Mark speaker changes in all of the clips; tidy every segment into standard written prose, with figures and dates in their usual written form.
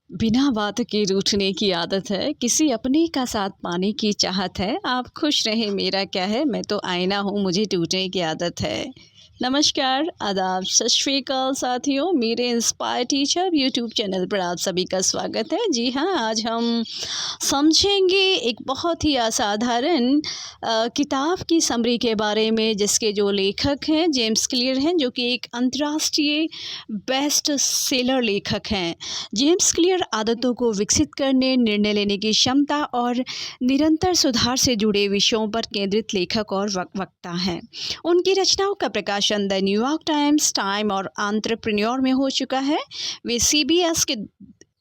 Speaker 1: बिना बात के रूठने की आदत है, किसी अपने का साथ पाने की चाहत है, आप खुश रहें मेरा क्या है, मैं तो आईना हूँ मुझे टूटने की आदत है। नमस्कार, आदाब, सत श्री अकाल साथियों, मेरे इंस्पायर टीचर यूट्यूब चैनल पर आप सभी का स्वागत है। जी हाँ, आज हम समझेंगे एक बहुत ही असाधारण किताब की समरी के बारे में, जिसके जो लेखक हैं जेम्स क्लियर हैं, जो कि एक अंतर्राष्ट्रीय बेस्ट सेलर लेखक हैं। जेम्स क्लियर आदतों को विकसित करने, निर्णय लेने की क्षमता और निरंतर सुधार से जुड़े विषयों पर केंद्रित लेखक और वक्ता हैं। उनकी रचनाओं का प्रकाशन द न्यूयॉर्क टाइम्स, टाइम और एंटरप्रेन्योर में हो चुका है। वे सीबीएस के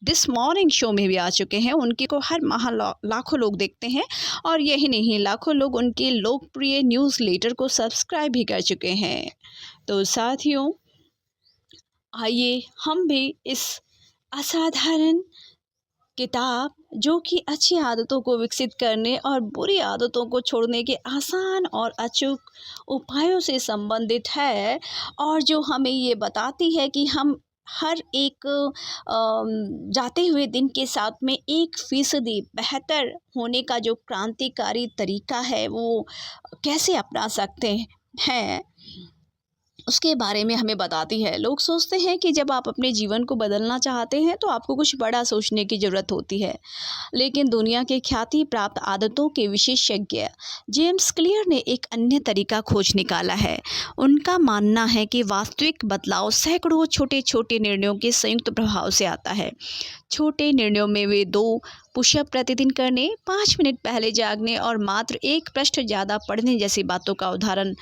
Speaker 1: दिस मॉर्निंग शो में भी आ चुके हैं। उनकी को हर माह लाखों लोग देखते हैं और यही नहीं, लाखों लोग उनके लोकप्रिय न्यूज़ लेटर को सब्सक्राइब भी कर चुके हैं। तो साथियों, आइए हम भी इस असाधारण किताब, जो कि अच्छी आदतों को विकसित करने और बुरी आदतों को छोड़ने के आसान और अचूक उपायों से संबंधित है, और जो हमें ये बताती है कि हम हर एक जाते हुए दिन के साथ में 1% बेहतर होने का जो क्रांतिकारी तरीका है, वो कैसे अपना सकते हैं, उसके बारे में हमें बताती है। लोग सोचते हैं कि जब आप अपने जीवन को बदलना चाहते हैं तो आपको कुछ बड़ा सोचने की ज़रूरत होती है, लेकिन दुनिया के ख्याति प्राप्त आदतों के विशेषज्ञ जेम्स क्लियर ने एक अन्य तरीका खोज निकाला है। उनका मानना है कि वास्तविक बदलाव सैकड़ों छोटे छोटे निर्णयों के संयुक्त प्रभाव से आता है। छोटे निर्णयों में वे 2 पुशअप प्रतिदिन करने, 5 मिनट पहले जागने और मात्र 1 पृष्ठ ज़्यादा पढ़ने जैसी बातों का उदाहरण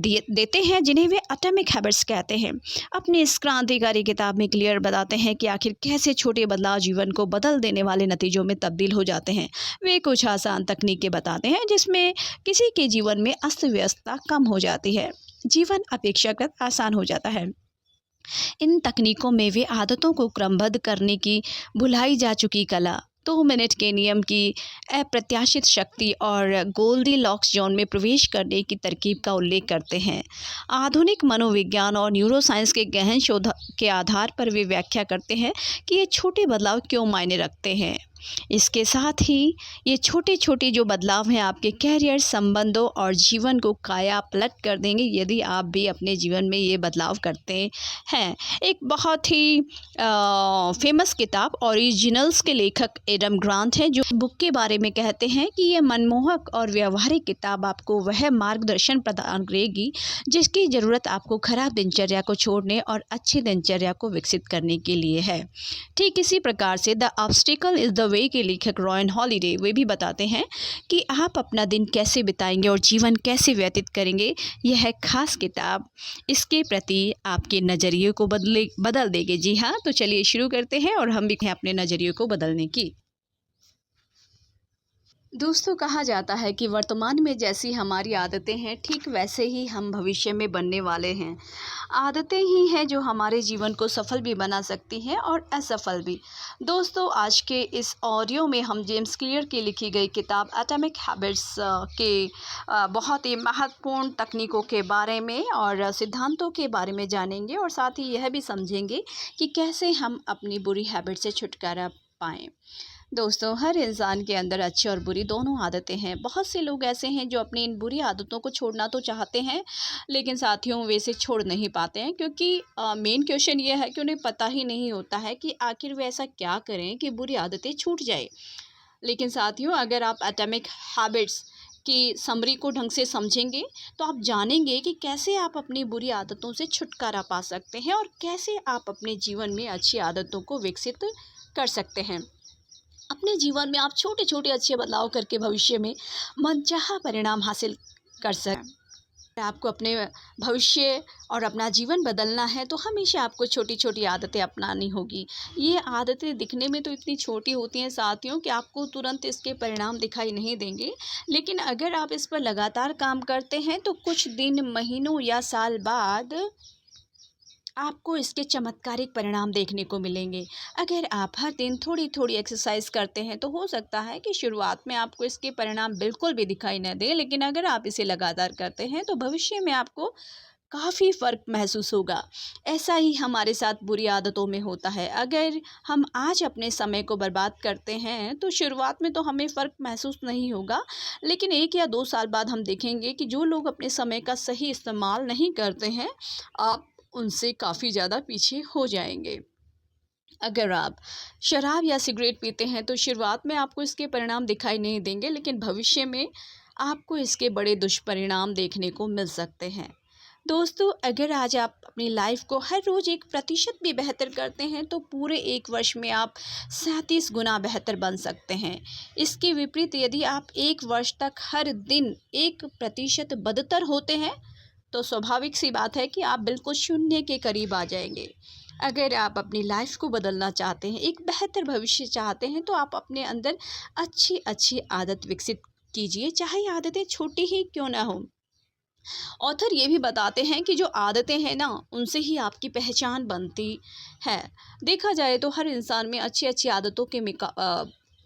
Speaker 1: देते हैं, जिन्हें वे एटॉमिक हैबिट्स कहते हैं। अपनी इस क्रांतिकारी किताब में क्लियर बताते हैं कि आखिर कैसे छोटे बदलाव जीवन को बदल देने वाले नतीजों में तब्दील हो जाते हैं। वे कुछ आसान तकनीकें बताते हैं जिसमें किसी के जीवन में अस्त व्यस्तता कम हो जाती है, जीवन अपेक्षाकृत आसान हो जाता है। इन तकनीकों में वे आदतों को क्रमबद्ध करने की भुलाई जा चुकी कला, 2 मिनट के नियम की अप्रत्याशित शक्ति और गोल्डीलॉक्स जोन में प्रवेश करने की तरकीब का उल्लेख करते हैं। आधुनिक मनोविज्ञान और न्यूरोसाइंस के गहन शोध के आधार पर वे व्याख्या करते हैं कि ये छोटे बदलाव क्यों मायने रखते हैं। इसके साथ ही ये छोटे छोटे जो बदलाव हैं आपके कैरियर, संबंधों और जीवन को काया पलट कर देंगे, यदि आप भी अपने जीवन में ये बदलाव करते हैं। एक बहुत ही फेमस किताब ओरिजिनल्स के लेखक एडम ग्रांट हैं, जो बुक के बारे में कहते हैं कि ये मनमोहक और व्यवहारिक किताब आपको वह मार्गदर्शन प्रदान करेगी जिसकी ज़रूरत आपको खराब दिनचर्या को छोड़ने और अच्छी दिनचर्या को विकसित करने के लिए है। ठीक इसी प्रकार से the obstacle is the way के लेखक रॉयन हॉलिडे वे भी बताते हैं कि आप अपना दिन कैसे बिताएंगे और जीवन कैसे व्यतीत करेंगे। यह खास किताब इसके प्रति आपके नज़रिए को बदल देगी। जी हाँ, तो चलिए शुरू करते हैं और हम भी हैं अपने नज़रिए को बदलने की। दोस्तों, कहा जाता है कि वर्तमान में जैसी हमारी आदतें हैं, ठीक वैसे ही हम भविष्य में बनने वाले हैं। आदतें ही हैं जो हमारे जीवन को सफल भी बना सकती हैं और असफल भी। दोस्तों, आज के इस ऑडियो में हम जेम्स क्लियर की लिखी गई किताब एटॉमिक हैबिट्स के बहुत ही महत्वपूर्ण तकनीकों के बारे में और सिद्धांतों के बारे में जानेंगे, और साथ ही यह भी समझेंगे कि कैसे हम अपनी बुरी हैबिट से छुटकारा पाएँ। दोस्तों, हर इंसान के अंदर अच्छी और बुरी दोनों आदतें हैं। बहुत से लोग ऐसे हैं जो अपनी इन बुरी आदतों को छोड़ना तो चाहते हैं, लेकिन साथियों वे इसे छोड़ नहीं पाते हैं, क्योंकि मेन क्वेश्चन ये है कि उन्हें पता ही नहीं होता है कि आखिर वे ऐसा क्या करें कि बुरी आदतें छूट जाए। लेकिन साथियों, अगर आप एटॉमिक हैबिट्स की समरी को ढंग से समझेंगे तो आप जानेंगे कि कैसे आप अपनी बुरी आदतों से छुटकारा पा सकते हैं और कैसे आप अपने जीवन में अच्छी आदतों को विकसित कर सकते हैं। अपने जीवन में आप छोटे छोटे अच्छे बदलाव करके भविष्य में मनचाहा परिणाम हासिल कर सकते हैं। अगर आपको अपने भविष्य और अपना जीवन बदलना है तो हमेशा आपको छोटी छोटी आदतें अपनानी होगी। ये आदतें दिखने में तो इतनी छोटी होती हैं साथियों कि आपको तुरंत इसके परिणाम दिखाई नहीं देंगे, लेकिन अगर आप इस पर लगातार काम करते हैं तो कुछ दिन, महीनों या साल बाद आपको इसके चमत्कारिक परिणाम देखने को मिलेंगे। अगर आप हर दिन थोड़ी थोड़ी एक्सरसाइज करते हैं तो हो सकता है कि शुरुआत में आपको इसके परिणाम बिल्कुल भी दिखाई न दें, लेकिन अगर आप इसे लगातार करते हैं तो भविष्य में आपको काफ़ी फ़र्क महसूस होगा। ऐसा ही हमारे साथ बुरी आदतों में होता है। अगर हम आज अपने समय को बर्बाद करते हैं तो शुरुआत में तो हमें फ़र्क महसूस नहीं होगा, लेकिन 1 या 2 साल बाद हम देखेंगे कि जो लोग अपने समय का सही इस्तेमाल नहीं करते हैं, आप उनसे काफ़ी ज़्यादा पीछे हो जाएंगे। अगर आप शराब या सिगरेट पीते हैं तो शुरुआत में आपको इसके परिणाम दिखाई नहीं देंगे, लेकिन भविष्य में आपको इसके बड़े दुष्परिणाम देखने को मिल सकते हैं। दोस्तों, अगर आज आप अपनी लाइफ को हर रोज़ 1% भी बेहतर करते हैं तो पूरे 1 वर्ष में आप 37 गुना बेहतर बन सकते हैं। इसके विपरीत यदि आप 1 वर्ष तक हर दिन 1% बदतर होते हैं तो स्वाभाविक सी बात है कि आप बिल्कुल शून्य के करीब आ जाएंगे। अगर आप अपनी लाइफ को बदलना चाहते हैं, एक बेहतर भविष्य चाहते हैं, तो आप अपने अंदर अच्छी अच्छी आदत विकसित कीजिए, चाहे ये आदतें छोटी ही क्यों ना हो। ऑथर ये भी बताते हैं कि जो आदतें हैं ना, उनसे ही आपकी पहचान बनती है। देखा जाए तो हर इंसान में अच्छी अच्छी आदतों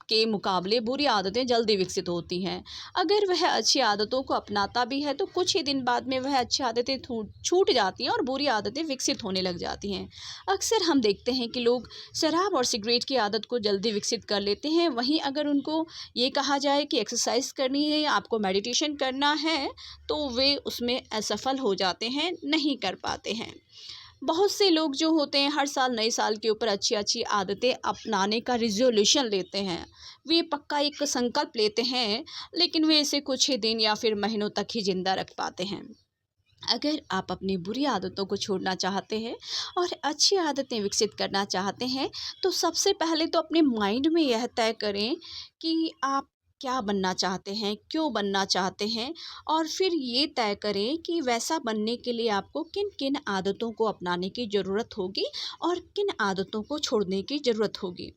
Speaker 1: के मुकाबले बुरी आदतें जल्दी विकसित होती हैं। अगर वह अच्छी आदतों को अपनाता भी है तो कुछ ही दिन बाद में वह अच्छी आदतें छूट जाती हैं और बुरी आदतें विकसित होने लग जाती हैं। अक्सर हम देखते हैं कि लोग शराब और सिगरेट की आदत को जल्दी विकसित कर लेते हैं, वहीं अगर उनको ये कहा जाए कि एक्सरसाइज करनी है या आपको मेडिटेशन करना है तो वे उसमें असफल हो जाते हैं, नहीं कर पाते हैं। बहुत से लोग जो होते हैं हर साल नए साल के ऊपर अच्छी अच्छी आदतें अपनाने का रिजोल्यूशन लेते हैं। वे पक्का एक संकल्प लेते हैं, लेकिन वे इसे कुछ ही दिन या फिर महीनों तक ही जिंदा रख पाते हैं। अगर आप अपनी बुरी आदतों को छोड़ना चाहते हैं और अच्छी आदतें विकसित करना चाहते हैं तो सबसे पहले तो अपने माइंड में यह तय करें कि आप क्या बनना चाहते हैं, क्यों बनना चाहते हैं, और फिर ये तय करें कि वैसा बनने के लिए आपको किन किन आदतों को अपनाने की ज़रूरत होगी और किन आदतों को छोड़ने की ज़रूरत होगी।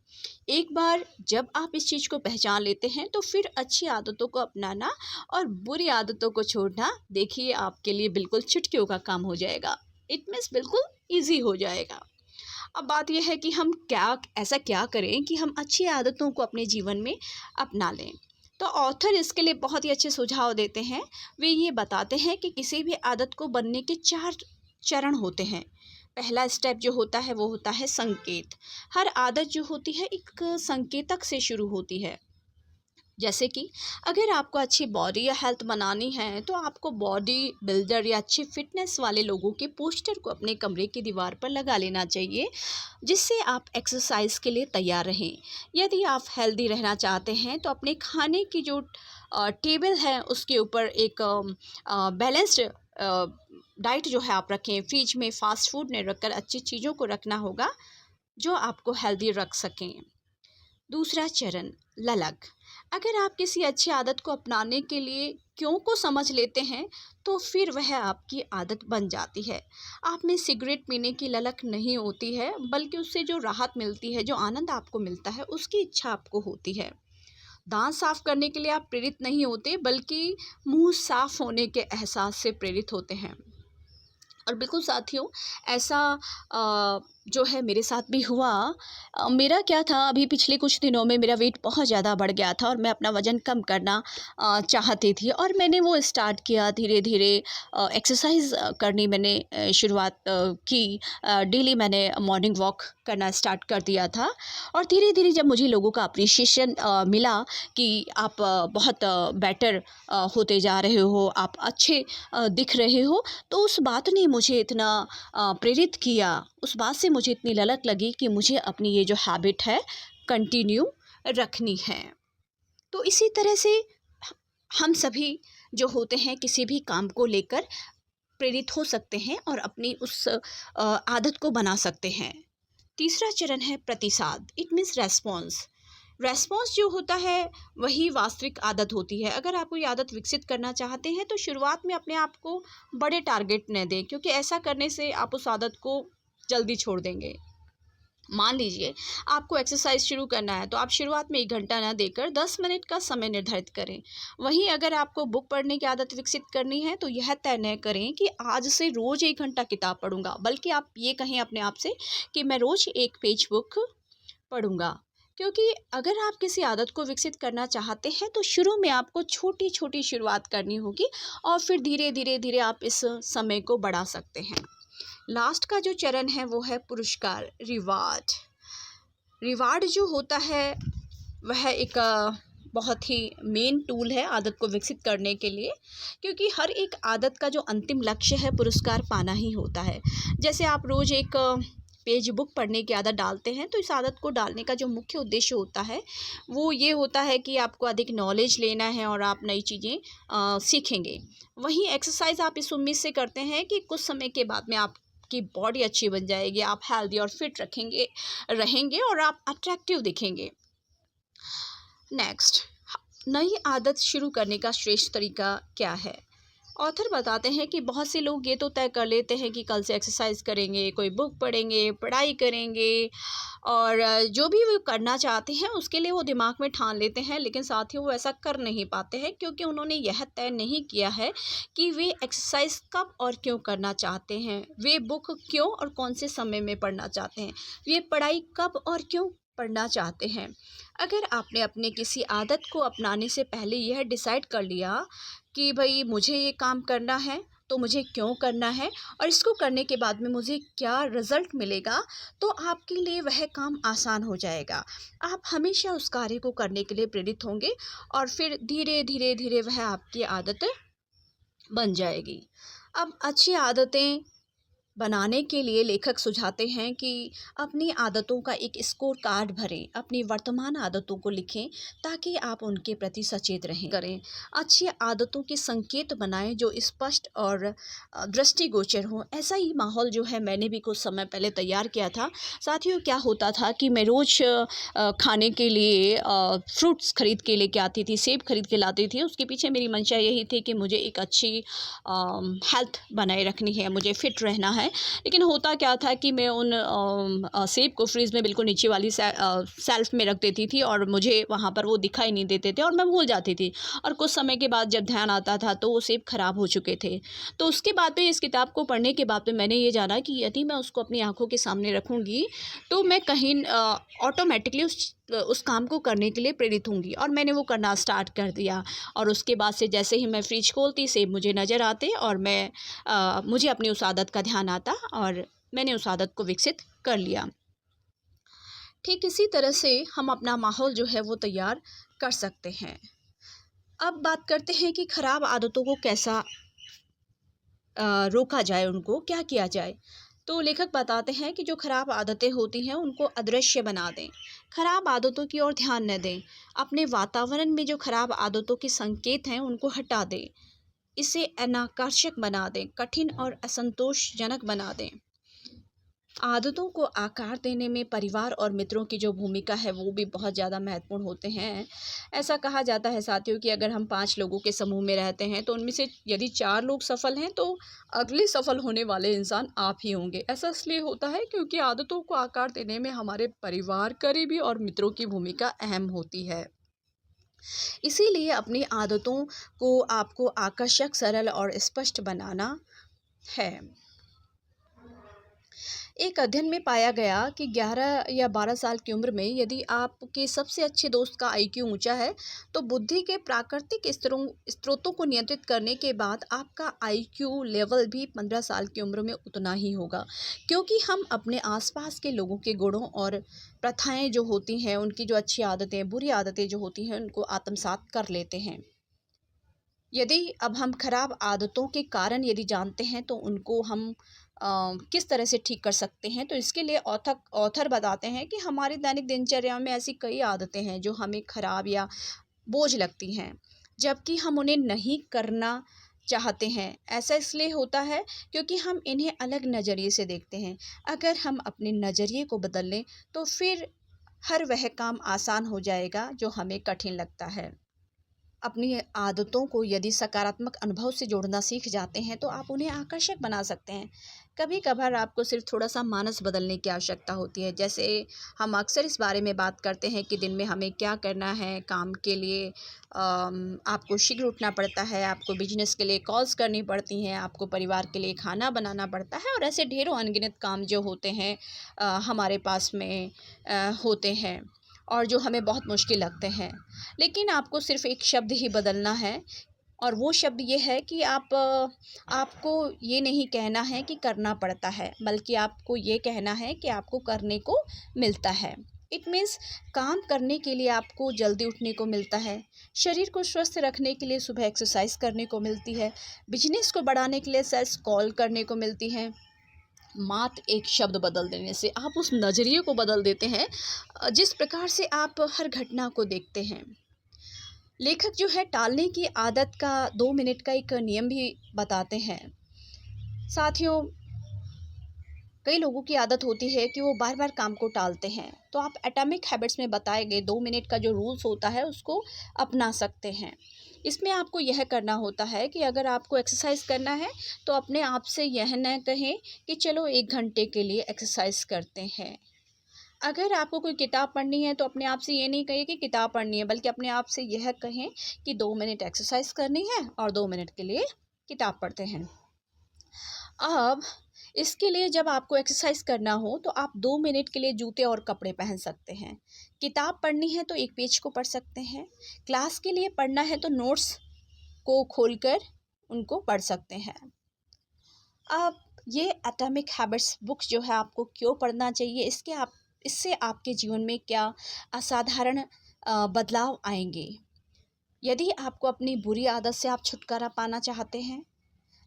Speaker 1: एक बार जब आप इस चीज़ को पहचान लेते हैं तो फिर अच्छी आदतों को अपनाना और बुरी आदतों को छोड़ना, देखिए, आपके लिए बिल्कुल चुटकियों का काम हो जाएगा। इट मीन्स बिल्कुल ईजी हो जाएगा। अब बात यह है कि हम ऐसा क्या करें कि हम अच्छी आदतों को अपने जीवन में अपना लें। तो ऑथर इसके लिए बहुत ही अच्छे सुझाव देते हैं। वे ये बताते हैं कि किसी भी आदत को बनने के 4 चरण होते हैं। पहला स्टेप जो होता है वो होता है संकेत। हर आदत जो होती है एक संकेतक से शुरू होती है। जैसे कि अगर आपको अच्छी बॉडी या हेल्थ बनानी है तो आपको बॉडी बिल्डर या अच्छी फिटनेस वाले लोगों के पोस्टर को अपने कमरे की दीवार पर लगा लेना चाहिए, जिससे आप एक्सरसाइज के लिए तैयार रहें। यदि आप हेल्दी रहना चाहते हैं तो अपने खाने की जो टेबल है उसके ऊपर एक बैलेंस्ड डाइट जो है आप रखें। फ्रिज में फास्ट फूड नहीं रखकर अच्छी चीज़ों को रखना होगा जो आपको हेल्दी रख सकें। दूसरा चरण, ललक। अगर आप किसी अच्छी आदत को अपनाने के लिए क्यों को समझ लेते हैं तो फिर वह आपकी आदत बन जाती है। आप में सिगरेट पीने की ललक नहीं होती है, बल्कि उससे जो राहत मिलती है, जो आनंद आपको मिलता है, उसकी इच्छा आपको होती है। दांत साफ करने के लिए आप प्रेरित नहीं होते, बल्कि मुंह साफ होने के एहसास से प्रेरित होते हैं। और बिल्कुल साथियों, ऐसा जो है मेरे साथ भी हुआ। मेरा क्या था, अभी पिछले कुछ दिनों में मेरा वेट बहुत ज़्यादा बढ़ गया था और मैं अपना वज़न कम करना चाहती थी, और मैंने वो स्टार्ट किया धीरे धीरे। एक्सरसाइज करनी मैंने शुरुआत की। डेली मैंने मॉर्निंग वॉक करना स्टार्ट कर दिया था, और धीरे धीरे जब मुझे लोगों का अप्रिशिएशन मिला कि आप बहुत बेटर होते जा रहे हो, आप अच्छे दिख रहे हो, तो उस बात ने मुझे इतना प्रेरित किया, उस बात से मुझे इतनी ललक लगी कि मुझे अपनी ये जो हैबिट है कंटिन्यू रखनी है। तो इसी तरह से हम सभी जो होते हैं किसी भी काम को लेकर प्रेरित हो सकते हैं और अपनी उस आदत को बना सकते हैं। तीसरा चरण है प्रतिसाद। It means response. रेस्पॉन्स जो होता है वही वास्तविक आदत होती है। अगर आप कोई आदत विकसित करना चाहते हैं तो शुरुआत में अपने आप को बड़े टारगेट न दें, क्योंकि ऐसा करने से आप उस आदत को जल्दी छोड़ देंगे। मान लीजिए आपको एक्सरसाइज शुरू करना है तो आप शुरुआत में 1 घंटा ना देकर 10 मिनट का समय निर्धारित करें। वहीं अगर आपको बुक पढ़ने की आदत विकसित करनी है तो यह तय न करें कि आज से रोज़ 1 घंटा किताब पढ़ूंगा, बल्कि आप ये कहें अपने आप से कि मैं रोज़ 1 पेज बुक पढ़ूंगा। क्योंकि अगर आप किसी आदत को विकसित करना चाहते हैं तो शुरू में आपको छोटी छोटी शुरुआत करनी होगी और फिर धीरे धीरे धीरे आप इस समय को बढ़ा सकते हैं। लास्ट का जो चरण है वो है पुरस्कार, रिवार्ड। रिवार्ड जो होता है वह एक बहुत ही मेन टूल है आदत को विकसित करने के लिए, क्योंकि हर एक आदत का जो अंतिम लक्ष्य है पुरस्कार पाना ही होता है। जैसे आप रोज़ एक पेज बुक पढ़ने की आदत डालते हैं, तो इस आदत को डालने का जो मुख्य उद्देश्य होता है वो ये होता है कि आपको अधिक नॉलेज लेना है और आप नई चीज़ें सीखेंगे। वहीं एक्सरसाइज आप इस उम्मीद से करते हैं कि कुछ समय के बाद में आपकी बॉडी अच्छी बन जाएगी, आप हेल्दी और फिट रहेंगे और आप अट्रैक्टिव दिखेंगे। नेक्स्ट, नई आदत शुरू करने का श्रेष्ठ तरीका क्या है? ऑथर बताते हैं कि बहुत से लोग ये तो तय कर लेते हैं कि कल से एक्सरसाइज करेंगे, कोई बुक पढ़ेंगे, पढ़ाई करेंगे और जो भी वो करना चाहते हैं उसके लिए वो दिमाग में ठान लेते हैं, लेकिन साथ ही वो ऐसा कर नहीं पाते हैं क्योंकि उन्होंने यह तय नहीं किया है कि वे एक्सरसाइज कब और क्यों करना चाहते हैं, वे बुक क्यों और कौन से समय में पढ़ना चाहते हैं, वे पढ़ाई कब और क्यों पढ़ना चाहते हैं। अगर आपने अपने किसी आदत को अपनाने से पहले यह डिसाइड कर लिया कि भाई मुझे ये काम करना है, तो मुझे क्यों करना है और इसको करने के बाद में मुझे क्या रिज़ल्ट मिलेगा, तो आपके लिए वह काम आसान हो जाएगा। आप हमेशा उस कार्य को करने के लिए प्रेरित होंगे और फिर धीरे धीरे धीरे वह आपकी आदत बन जाएगी। अब अच्छी आदतें बनाने के लिए लेखक सुझाते हैं कि अपनी आदतों का एक स्कोर कार्ड भरें, अपनी वर्तमान आदतों को लिखें ताकि आप उनके प्रति सचेत करें। अच्छी आदतों के संकेत बनाएं जो स्पष्ट और दृष्टिगोचर हों। ऐसा ही माहौल जो है मैंने भी कुछ समय पहले तैयार किया था। साथियों, क्या होता था कि मैं रोज़ खाने के लिए फ्रूट्स खरीद के लेके आती थी, सेब खरीद के लाती थी। उसके पीछे मेरी मंशा यही थी कि मुझे एक अच्छी हेल्थ बनाए रखनी है, मुझे फिट रहना है। लेकिन होता क्या था कि मैं उन सेब को फ्रीज़ में बिल्कुल नीचे वाली सेल्फ में रख देती थी और मुझे वहाँ पर वो दिखाई नहीं देते थे और मैं भूल जाती थी। और कुछ समय के बाद जब ध्यान आता था तो वो सेब ख़राब हो चुके थे। तो उसके बाद में इस किताब को पढ़ने के बाद में मैंने ये जाना कि यदि मैं उसको अपनी आँखों के सामने रखूँगी तो मैं कहीं ऑटोमेटिकली उस काम को करने के लिए प्रेरित होंगी। और मैंने वो करना स्टार्ट कर दिया और उसके बाद से जैसे ही मैं फ्रिज खोलती सेब मुझे नज़र आते और मुझे अपनी उस आदत का ध्यान आता और मैंने उस आदत को विकसित कर लिया। ठीक इसी तरह से हम अपना माहौल जो है वो तैयार कर सकते हैं। अब बात करते हैं कि ख़राब आदतों को कैसा रोका जाए, उनको क्या किया जाए। तो लेखक बताते हैं कि जो ख़राब आदतें होती हैं उनको अदृश्य बना दें, ख़राब आदतों की ओर ध्यान न दें, अपने वातावरण में जो ख़राब आदतों के संकेत हैं उनको हटा दें, इसे अनाकर्षक बना दें, कठिन और असंतोषजनक बना दें। आदतों को आकार देने में परिवार और मित्रों की जो भूमिका है वो भी बहुत ज़्यादा महत्वपूर्ण होते हैं। ऐसा कहा जाता है साथियों कि अगर हम 5 लोगों के समूह में रहते हैं तो उनमें से यदि 4 लोग सफल हैं तो अगले सफल होने वाले इंसान आप ही होंगे। ऐसा इसलिए होता है क्योंकि आदतों को आकार देने में हमारे परिवार, करीबी और मित्रों की भूमिका अहम होती है। इसीलिए अपनी आदतों को आपको आकर्षक, सरल और स्पष्ट बनाना है। एक अध्ययन में पाया गया कि 11 या 12 साल की उम्र में यदि आपके सबसे अच्छे दोस्त का आईक्यू ऊंचा है तो बुद्धि के प्राकृतिक स्रोतों को नियंत्रित करने के बाद आपका आईक्यू लेवल भी 15 साल की उम्र में उतना ही होगा, क्योंकि हम अपने आसपास के लोगों के गुणों और प्रथाएं जो होती हैं, उनकी जो अच्छी आदतें, बुरी आदतें जो होती हैं, उनको आत्मसात कर लेते हैं। यदि अब हम खराब आदतों के कारण यदि जानते हैं तो उनको हम किस तरह से ठीक कर सकते हैं, तो इसके लिए ऑथर बताते हैं कि हमारी दैनिक दिनचर्या में ऐसी कई आदतें हैं जो हमें खराब या बोझ लगती हैं, जबकि हम उन्हें नहीं करना चाहते हैं। ऐसा इसलिए होता है क्योंकि हम इन्हें अलग नज़रिए से देखते हैं। अगर हम अपने नज़रिए को बदल लें तो फिर हर वह काम आसान हो जाएगा जो हमें कठिन लगता है। अपनी आदतों को यदि सकारात्मक अनुभव से जोड़ना सीख जाते हैं तो आप उन्हें आकर्षक बना सकते हैं। कभी कभार आपको सिर्फ थोड़ा सा मानस बदलने की आवश्यकता होती है। जैसे हम अक्सर इस बारे में बात करते हैं कि दिन में हमें क्या करना है। काम के लिए आपको शीघ्र उठना पड़ता है, आपको बिजनेस के लिए कॉल्स करनी पड़ती हैं, आपको परिवार के लिए खाना बनाना पड़ता है और ऐसे ढेरों अनगिनत काम जो होते हैं हमारे पास में होते हैं। और जो हमें बहुत मुश्किल लगते हैं। लेकिन आपको सिर्फ़ एक शब्द ही बदलना है और वो शब्द ये है कि आपको ये नहीं कहना है कि करना पड़ता है, बल्कि आपको ये कहना है कि आपको करने को मिलता है। इट मीन्स काम करने के लिए आपको जल्दी उठने को मिलता है, शरीर को स्वस्थ रखने के लिए सुबह एक्सरसाइज करने को मिलती है, बिजनेस को बढ़ाने के लिए सेल्स कॉल करने को मिलती है। मात्र एक शब्द बदल देने से आप उस नज़रिए को बदल देते हैं जिस प्रकार से आप हर घटना को देखते हैं। लेखक जो है टालने की आदत का 2 मिनट का एक नियम भी बताते हैं। साथियों, कई लोगों की आदत होती है कि वो बार बार काम को टालते हैं, तो आप एटॉमिक हैबिट्स में बताए गए 2 मिनट का जो रूल्स होता है उसको अपना सकते हैं। इसमें आपको यह करना होता है कि अगर आपको एक्सरसाइज करना है तो अपने आप से यह न कहें कि चलो 1 घंटे के लिए एक्सरसाइज करते हैं। अगर आपको कोई किताब पढ़नी है तो अपने आप से ये नहीं कहिए कि किताब पढ़नी है, बल्कि अपने आप से यह कहें कि 2 मिनट एक्सरसाइज करनी है और 2 मिनट के लिए किताब पढ़ते हैं। अब इसके लिए जब आपको एक्सरसाइज करना हो तो आप 2 मिनट के लिए जूते और कपड़े पहन सकते हैं। किताब पढ़नी है तो एक पेज को पढ़ सकते हैं। क्लास के लिए पढ़ना है तो नोट्स को खोलकर उनको पढ़ सकते हैं। अब ये एटॉमिक हैबिट्स बुक जो है आपको क्यों पढ़ना चाहिए, इससे आपके जीवन में क्या असाधारण बदलाव आएंगे। यदि आपको अपनी बुरी आदत से आप छुटकारा पाना चाहते हैं,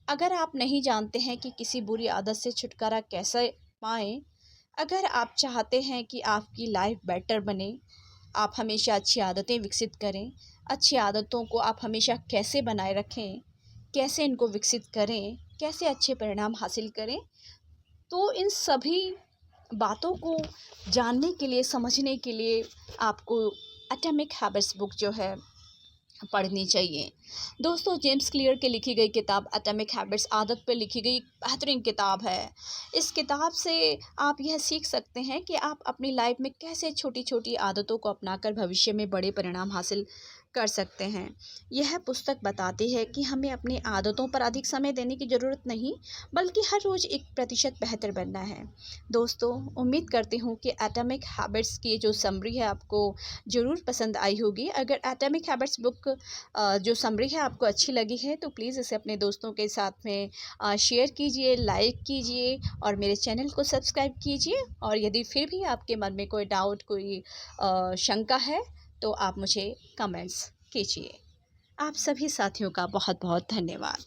Speaker 1: अगर आप नहीं जानते हैं कि किसी बुरी आदत से छुटकारा कैसे पाएं, अगर आप चाहते हैं कि आपकी लाइफ बेटर बने, आप हमेशा अच्छी आदतें विकसित करें, अच्छी आदतों को आप हमेशा कैसे बनाए रखें, कैसे इनको विकसित करें, कैसे अच्छे परिणाम हासिल करें, तो इन सभी बातों को जानने के लिए, समझने के लिए आपको एटॉमिक हैबिट्स बुक जो है पढ़नी चाहिए। दोस्तों, जेम्स क्लियर के लिखी गई किताब एटॉमिक हैबिट्स आदत पर लिखी गई बेहतरीन किताब है। इस किताब से आप यह सीख सकते हैं कि आप अपनी लाइफ में कैसे छोटी छोटी आदतों को अपनाकर भविष्य में बड़े परिणाम हासिल कर सकते हैं। यह पुस्तक बताती है कि हमें अपनी आदतों पर अधिक समय देने की ज़रूरत नहीं, बल्कि हर रोज़ 1% बेहतर बनना है। दोस्तों, उम्मीद करती हूँ कि एटॉमिक हैबिट्स की जो समरी है आपको ज़रूर पसंद आई होगी। अगर एटॉमिक हैबिट्स बुक जो समरी है आपको अच्छी लगी है तो प्लीज़ इसे अपने दोस्तों के साथ में शेयर कीजिए, लाइक कीजिए और मेरे चैनल को सब्सक्राइब कीजिए। और यदि फिर भी आपके मन में कोई डाउट, कोई शंका है तो आप मुझे कमेंट्स कीजिए। आप सभी साथियों का बहुत बहुत धन्यवाद।